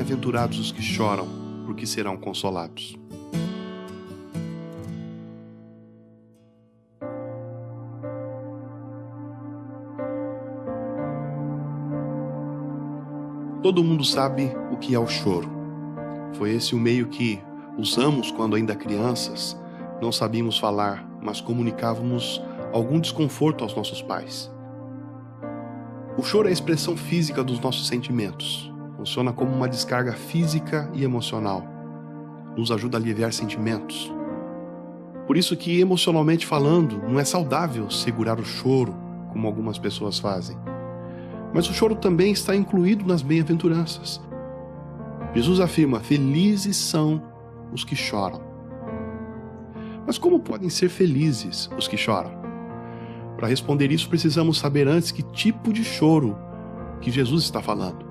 Bem-aventurados os que choram, porque serão consolados. Todo mundo sabe o que é o choro. Foi esse o meio que usamos quando ainda crianças, não sabíamos falar, mas comunicávamos algum desconforto aos nossos pais. O choro é a expressão física dos nossos sentimentos. Funciona como uma descarga física e emocional. Nos ajuda a aliviar sentimentos. Por isso que, emocionalmente falando, não é saudável segurar o choro, como algumas pessoas fazem. Mas o choro também está incluído nas bem-aventuranças. Jesus afirma: felizes são os que choram. Mas como podem ser felizes os que choram? Para responder isso, precisamos saber antes que tipo de choro que Jesus está falando.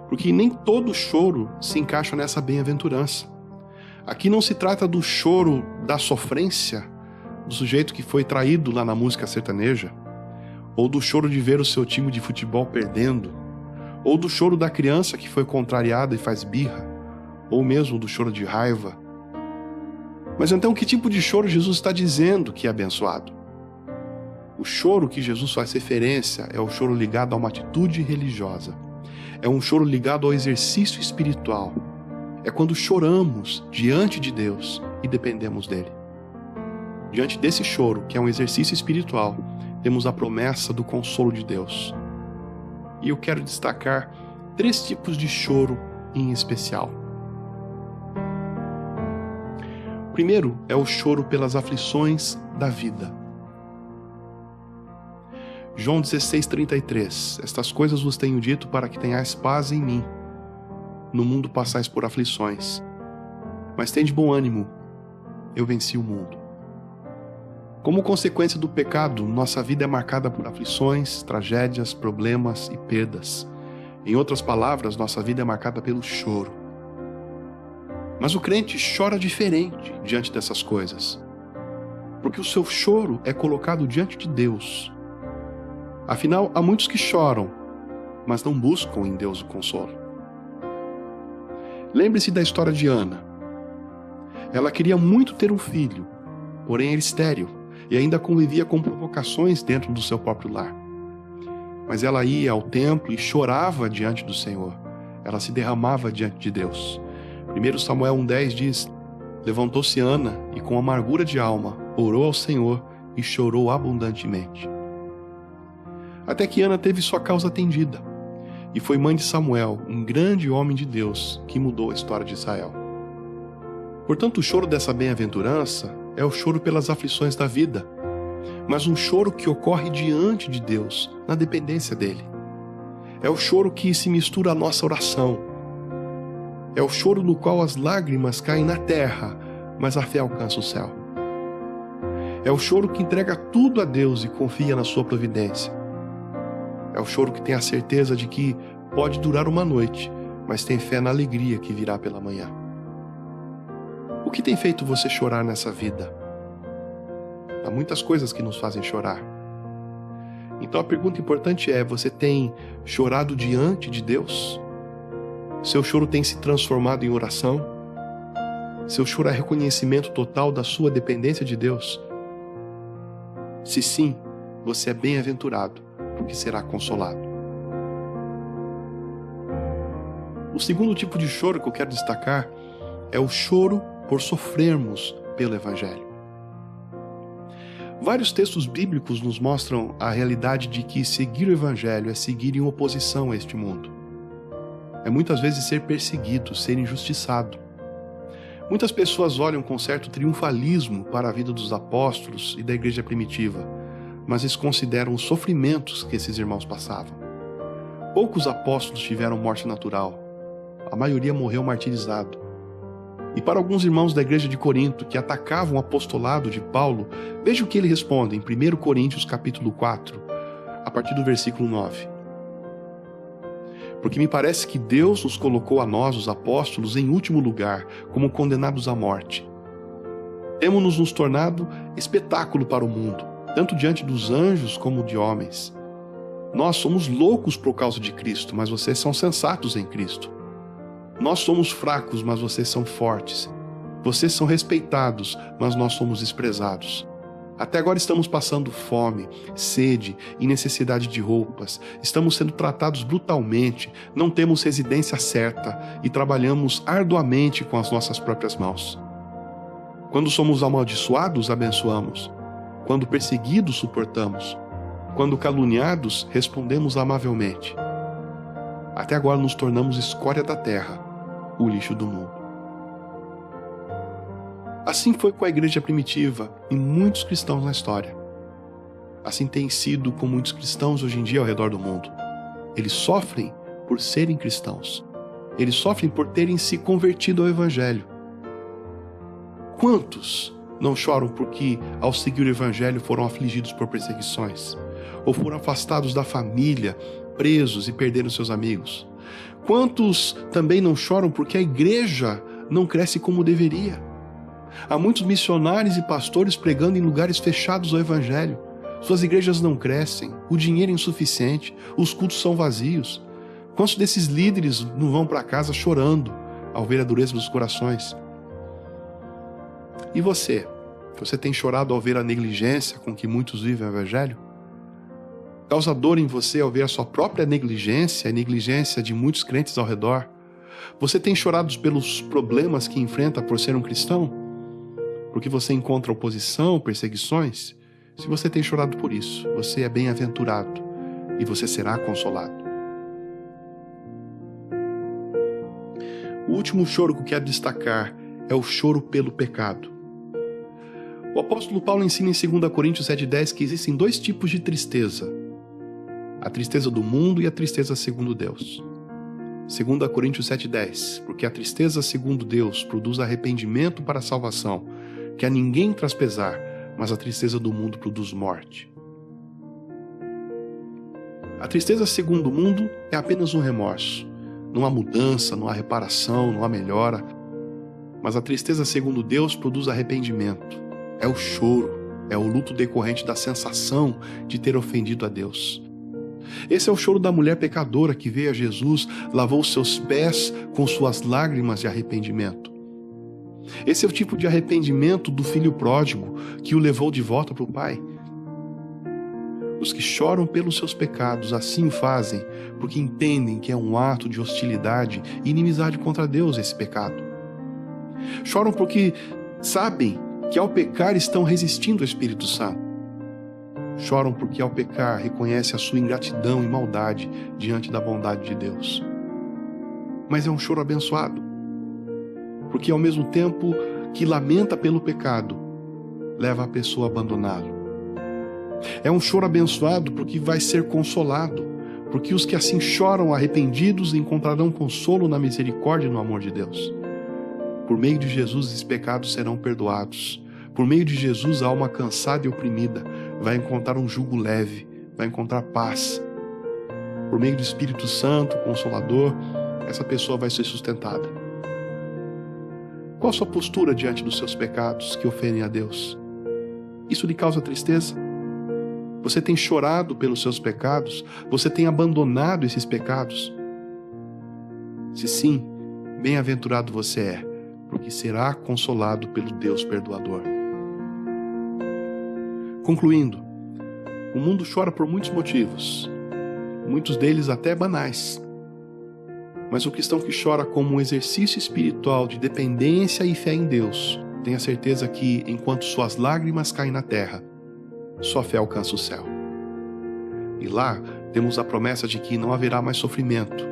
Porque nem todo choro se encaixa nessa bem-aventurança. Aqui não se trata do choro da sofrência, do sujeito que foi traído lá na música sertaneja, ou do choro de ver o seu time de futebol perdendo, ou do choro da criança que foi contrariada e faz birra, ou mesmo do choro de raiva. Mas então, que tipo de choro Jesus está dizendo que é abençoado? O choro que Jesus faz referência é o choro ligado a uma atitude religiosa. É um choro ligado ao exercício espiritual. É quando choramos diante de Deus e dependemos dele. Diante desse choro, que é um exercício espiritual, temos a promessa do consolo de Deus. E eu quero destacar 3 tipos de choro em especial. O primeiro é o choro pelas aflições da vida. João 16:33. Estas coisas vos tenho dito para que tenhais paz em mim. No mundo passais por aflições, mas tende bom ânimo, eu venci o mundo. Como consequência do pecado, nossa vida é marcada por aflições, tragédias, problemas e perdas. Em outras palavras, nossa vida é marcada pelo choro. Mas o crente chora diferente diante dessas coisas, porque o seu choro é colocado diante de Deus. Afinal, há muitos que choram, mas não buscam em Deus o consolo. Lembre-se da história de Ana. Ela queria muito ter um filho, porém era estéril e ainda convivia com provocações dentro do seu próprio lar. Mas ela ia ao templo e chorava diante do Senhor. Ela se derramava diante de Deus. 1 Samuel 1:10 diz: levantou-se Ana e com amargura de alma orou ao Senhor e chorou abundantemente. Até que Ana teve sua causa atendida e foi mãe de Samuel, um grande homem de Deus que mudou a história de Israel. Portanto, o choro dessa bem-aventurança é o choro pelas aflições da vida, mas um choro que ocorre diante de Deus, na dependência dele. É o choro que se mistura à nossa oração. É o choro no qual as lágrimas caem na terra, mas a fé alcança o céu. É o choro que entrega tudo a Deus e confia na sua providência. É o choro que tem a certeza de que pode durar uma noite, mas tem fé na alegria que virá pela manhã. O que tem feito você chorar nessa vida? Há muitas coisas que nos fazem chorar. Então a pergunta importante é: você tem chorado diante de Deus? Seu choro tem se transformado em oração? Seu choro é reconhecimento total da sua dependência de Deus? Se sim, você é bem-aventurado, porque será consolado. O segundo tipo de choro que eu quero destacar é o choro por sofrermos pelo Evangelho. Vários textos bíblicos nos mostram a realidade de que seguir o Evangelho é seguir em oposição a este mundo. É muitas vezes ser perseguido, ser injustiçado. Muitas pessoas olham com certo triunfalismo para a vida dos apóstolos e da igreja primitiva, mas desconsideram os sofrimentos que esses irmãos passavam. Poucos apóstolos tiveram morte natural. A maioria morreu martirizado. E para alguns irmãos da igreja de Corinto que atacavam o apostolado de Paulo, veja o que ele responde em 1 Coríntios capítulo 4, a partir do versículo 9. Porque me parece que Deus nos colocou a nós, os apóstolos, em último lugar, como condenados à morte. Temos nos tornado espetáculo para o mundo, tanto diante dos anjos como de homens. Nós somos loucos por causa de Cristo, mas vocês são sensatos em Cristo. Nós somos fracos, mas vocês são fortes. Vocês são respeitados, mas nós somos desprezados. Até agora estamos passando fome, sede e necessidade de roupas. Estamos sendo tratados brutalmente, não temos residência certa e trabalhamos arduamente com as nossas próprias mãos. Quando somos amaldiçoados, abençoamos. Quando perseguidos, suportamos. Quando caluniados, respondemos amavelmente. Até agora nos tornamos escória da terra, o lixo do mundo. Assim foi com a igreja primitiva e muitos cristãos na história. Assim tem sido com muitos cristãos hoje em dia ao redor do mundo. Eles sofrem por serem cristãos. Eles sofrem por terem se convertido ao Evangelho. Quantos não choram porque, ao seguir o Evangelho, foram afligidos por perseguições? Ou foram afastados da família, presos e perderam seus amigos? Quantos também não choram porque a igreja não cresce como deveria? Há muitos missionários e pastores pregando em lugares fechados ao Evangelho. Suas igrejas não crescem, o dinheiro é insuficiente, os cultos são vazios. Quantos desses líderes não vão para casa chorando ao ver a dureza dos corações? E você? Você tem chorado ao ver a negligência com que muitos vivem o Evangelho? Causa dor em você ao ver a sua própria negligência e a negligência de muitos crentes ao redor? Você tem chorado pelos problemas que enfrenta por ser um cristão? Porque você encontra oposição, perseguições? Se você tem chorado por isso, você é bem-aventurado e você será consolado. O último choro que eu quero destacar é o choro pelo pecado. O apóstolo Paulo ensina em 2 Coríntios 7,10 que existem dois tipos de tristeza: a tristeza do mundo e a tristeza segundo Deus. 2 Coríntios 7,10, porque a tristeza segundo Deus produz arrependimento para a salvação, que a ninguém traz pesar, mas a tristeza do mundo produz morte. A tristeza segundo o mundo é apenas um remorso. Não há mudança, não há reparação, não há melhora. Mas a tristeza segundo Deus produz arrependimento. É o choro, é o luto decorrente da sensação de ter ofendido a Deus. Esse é o choro da mulher pecadora que veio a Jesus, lavou seus pés com suas lágrimas de arrependimento. Esse é o tipo de arrependimento do filho pródigo que o levou de volta para o pai. Os que choram pelos seus pecados assim o fazem porque entendem que é um ato de hostilidade e inimizade contra Deus esse pecado. Choram porque sabem que ao pecar estão resistindo ao Espírito Santo. Choram porque ao pecar reconhecem a sua ingratidão e maldade diante da bondade de Deus. Mas é um choro abençoado, porque ao mesmo tempo que lamenta pelo pecado, leva a pessoa a abandoná-lo. É um choro abençoado porque vai ser consolado, porque os que assim choram arrependidos encontrarão consolo na misericórdia e no amor de Deus. Por meio de Jesus, esses pecados serão perdoados. Por meio de Jesus, a alma cansada e oprimida vai encontrar um jugo leve, vai encontrar paz. Por meio do Espírito Santo, Consolador, essa pessoa vai ser sustentada. Qual a sua postura diante dos seus pecados que ofendem a Deus? Isso lhe causa tristeza? Você tem chorado pelos seus pecados? Você tem abandonado esses pecados? Se sim, bem-aventurado você é, porque será consolado pelo Deus perdoador. Concluindo, o mundo chora por muitos motivos, muitos deles até banais. Mas o cristão que chora como um exercício espiritual de dependência e fé em Deus, tenha certeza que, enquanto suas lágrimas caem na terra, sua fé alcança o céu. E lá temos a promessa de que não haverá mais sofrimento,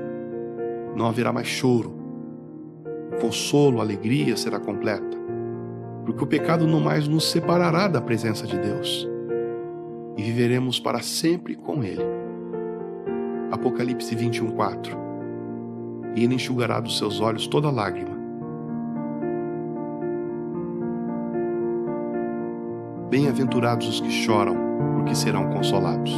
não haverá mais choro. O consolo, a alegria será completa, porque o pecado não mais nos separará da presença de Deus e viveremos para sempre com Ele. Apocalipse 21:4. E Ele enxugará dos seus olhos toda lágrima. Bem-aventurados os que choram, porque serão consolados.